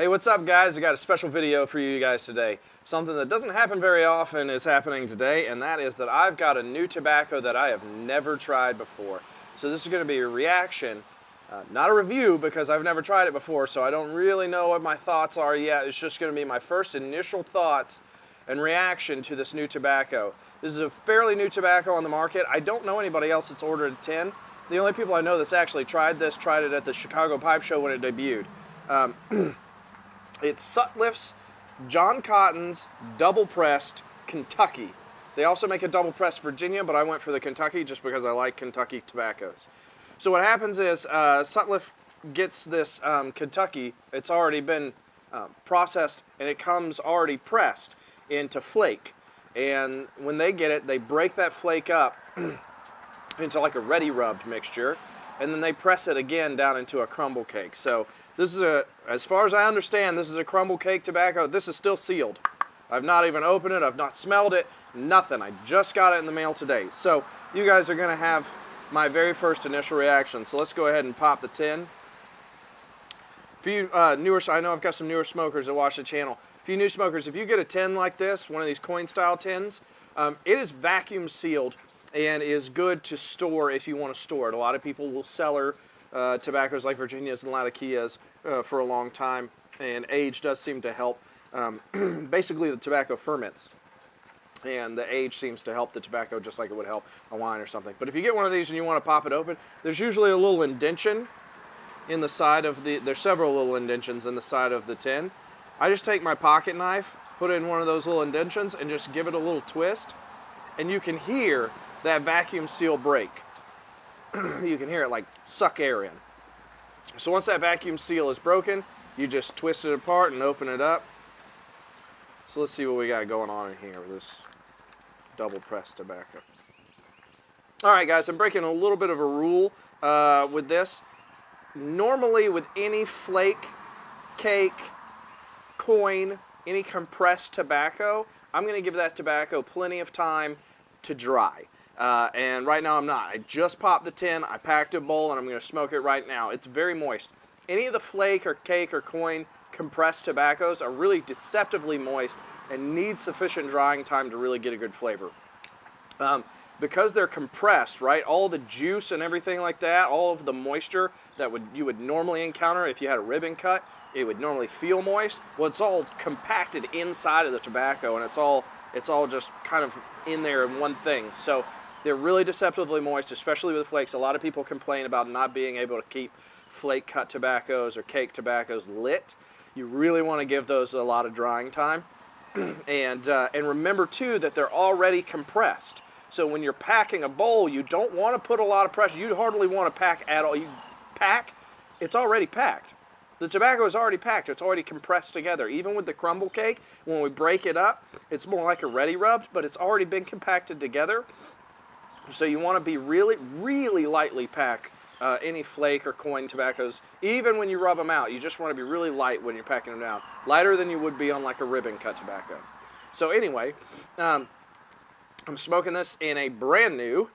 Hey, what's up guys? I got a special video for you guys today. Something that doesn't happen very often is happening today, and that is that I've got a new tobacco that I have never tried before. So this is going to be a reaction, not a review because I've never tried it before, so I don't really know what my thoughts are yet. It's just going to be my first initial thoughts and reaction to this new tobacco. This is a fairly new tobacco on the market. I don't know anybody else that's ordered a tin. The only people I know that's actually tried this tried it at the Chicago Pipe Show when it debuted. It's Sutliff's John Cotton's Double Pressed Kentucky. They also make a Double Pressed Virginia, but I went for the Kentucky just because I like Kentucky tobaccos. So what happens is Sutliff gets this Kentucky. It's already been processed, and it comes already pressed into flake. And when they get it, they break that flake up into like a ready rubbed mixture, and then they press it again down into a crumble cake. So this is as far as I understand, this is a crumble cake tobacco. This is still sealed. I've not even opened it. I've not smelled it. Nothing. I just got it in the mail today. So you guys are going to have my very first initial reaction. So let's go ahead and pop the tin. For you newer, I know I've got some newer smokers that watch the channel. For you new smokers, if you get a tin like this, one of these coin style tins, it is vacuum sealed and is good to store if you want to store it. A lot of people will cellar tobaccos like Virginias and Latakias for a long time, and age does seem to help. Basically, the tobacco ferments, and the age seems to help the tobacco just like it would help a wine or something. But if you get one of these and you want to pop it open, there's usually a little indention in the side of there's several little indentions in the side of the tin. I just take my pocket knife, put it in one of those little indentions, and just give it a little twist, and you can hear that vacuum seal break. You can hear it like suck air in. So once that vacuum seal is broken, you just twist it apart and open it up. So let's see what we got going on in here with this double pressed tobacco. Alright guys, I'm breaking a little bit of a rule with this. Normally with any flake, cake, coin, any compressed tobacco, I'm going to give that tobacco plenty of time to dry. And right now I'm not. I just popped the tin, I packed a bowl, and I'm going to smoke it right now. It's very moist. Any of the flake or cake or coin compressed tobaccos are really deceptively moist and need sufficient drying time to really get a good flavor. Because they're compressed, right, all the juice and everything like that, all of the moisture that you would normally encounter if you had a ribbon cut, it would normally feel moist. Well, it's all compacted inside of the tobacco, and it's all just kind of in there in one thing. So they're really deceptively moist, especially with flakes. A lot of people complain about not being able to keep flake cut tobaccos or cake tobaccos lit. You really want to give those a lot of drying time. And remember too that they're already compressed. So when you're packing a bowl, you don't want to put a lot of pressure. You hardly want to pack at all. You pack, it's already packed. The tobacco is already packed. It's already compressed together. Even with the crumble cake, when we break it up, it's more like a ready rubbed, but it's already been compacted together. So you want to be really, really lightly pack any flake or coin tobaccos. Even when you rub them out, you just want to be really light when you're packing them down. Lighter than you would be on like a ribbon cut tobacco. So anyway, I'm smoking this in a brand new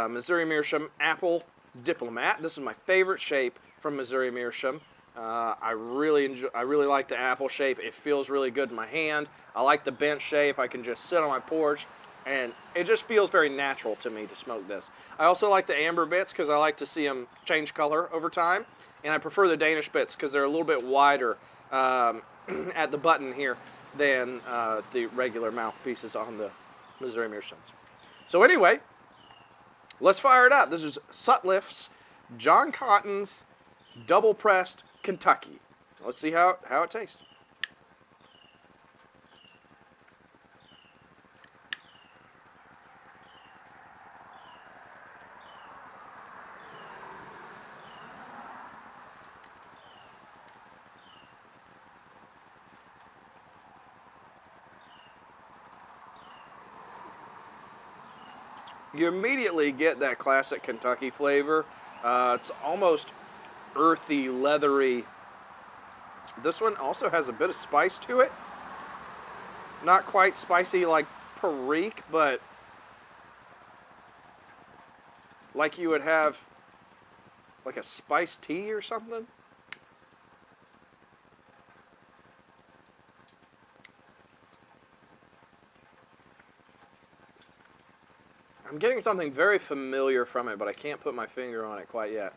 Missouri Meerschaum Apple Diplomat. This is my favorite shape from Missouri Meerschaum. I really like the apple shape. It feels really good in my hand. I like the bench shape. I can just sit on my porch, and it just feels very natural to me to smoke this. I also like the amber bits because I like to see them change color over time, and I prefer the Danish bits because they're a little bit wider at the button here than the regular mouthpieces on the Missouri Meerschaums. So anyway, let's fire it up. This is Sutliff's John Cotton's Double Pressed Kentucky. Let's see how it tastes. You immediately get that classic Kentucky flavor. It's almost earthy, leathery. This one also has a bit of spice to it. Not quite spicy like Perique, but like you would have like a spiced tea or something. I'm getting something very familiar from it, but I can't put my finger on it quite yet.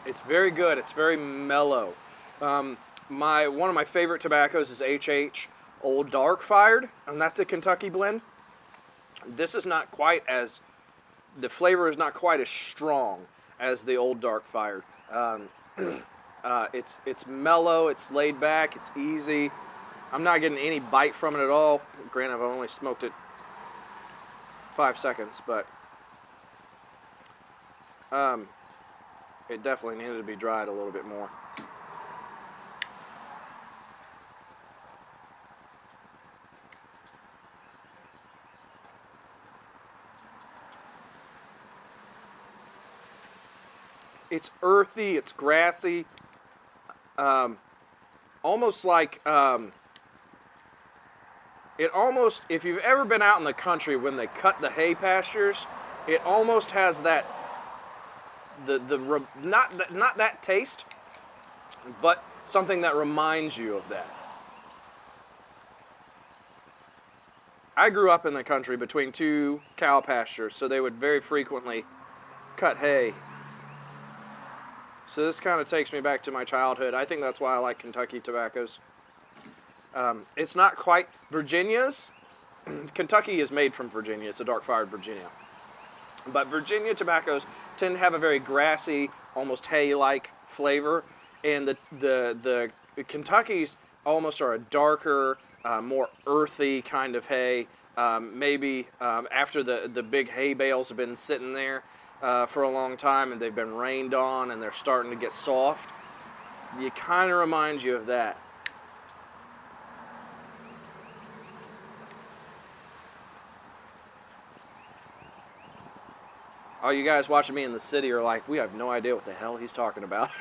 It's very good. It's very mellow. One of my favorite tobaccos is HH Old Dark Fired, and that's a Kentucky blend. This is not quite as, the flavor is not quite as strong as the Old Dark Fired. It's mellow, it's laid back, it's easy. I'm not getting any bite from it at all. Granted, I've only smoked it 5 seconds, but it definitely needed to be dried a little bit more. It's earthy, it's grassy, almost like, it almost, if you've ever been out in the country when they cut the hay pastures, it almost has that, not that taste, but something that reminds you of that. I grew up in the country between 2 cow pastures, so they would very frequently cut hay. So this kind of takes me back to my childhood. I think that's why I like Kentucky tobaccos. It's not quite Virginia's. Kentucky is made from Virginia. It's a dark-fired Virginia. But Virginia tobaccos tend to have a very grassy, almost hay-like flavor. And the Kentuckys almost are a darker, more earthy kind of hay. Maybe after the big hay bales have been sitting there for a long time and they've been rained on and they're starting to get soft. It kind of reminds you of that. All you guys watching me in the city are like, we have no idea what the hell he's talking about.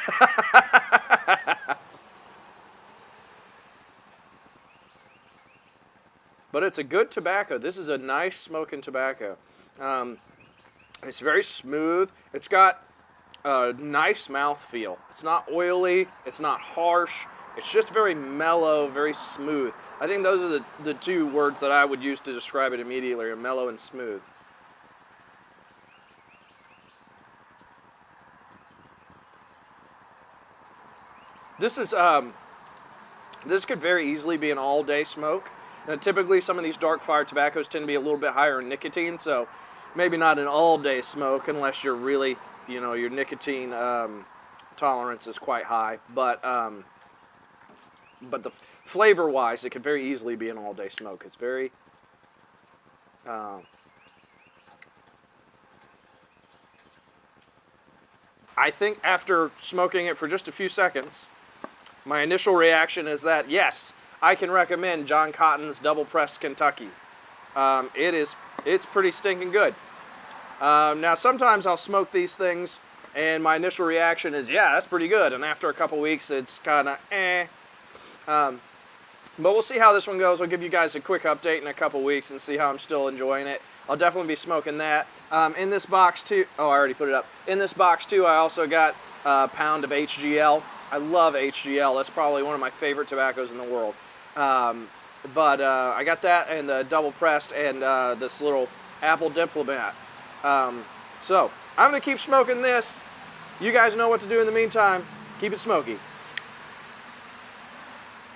But it's a good tobacco. This is a nice smoking tobacco. It's very smooth. It's got a nice mouthfeel. It's not oily. It's not harsh. It's just very mellow, very smooth. I think those are the 2 words that I would use to describe it immediately, are mellow and smooth. This could very easily be an all-day smoke. Now, typically, some of these dark-fired tobaccos tend to be a little bit higher in nicotine, so maybe not an all-day smoke unless you're really, your nicotine tolerance is quite high. But the flavor-wise, it could very easily be an all-day smoke. It's very I think after smoking it for just a few seconds, my initial reaction is that, yes, I can recommend John Cotton's Double Pressed Kentucky. It's pretty stinking good. Now, sometimes I'll smoke these things, and my initial reaction is, yeah, that's pretty good. And after a couple weeks, it's kind of But we'll see how this one goes. I'll give you guys a quick update in a couple weeks and see how I'm still enjoying it. I'll definitely be smoking that. In this box, too, oh, I already put it up. In this box, too, I also got a pound of HGL. I love HGL. That's probably one of my favorite tobaccos in the world. I got that and the double pressed and this little Apple Diplomat. So I'm going to keep smoking this. You guys know what to do in the meantime. Keep it smoky.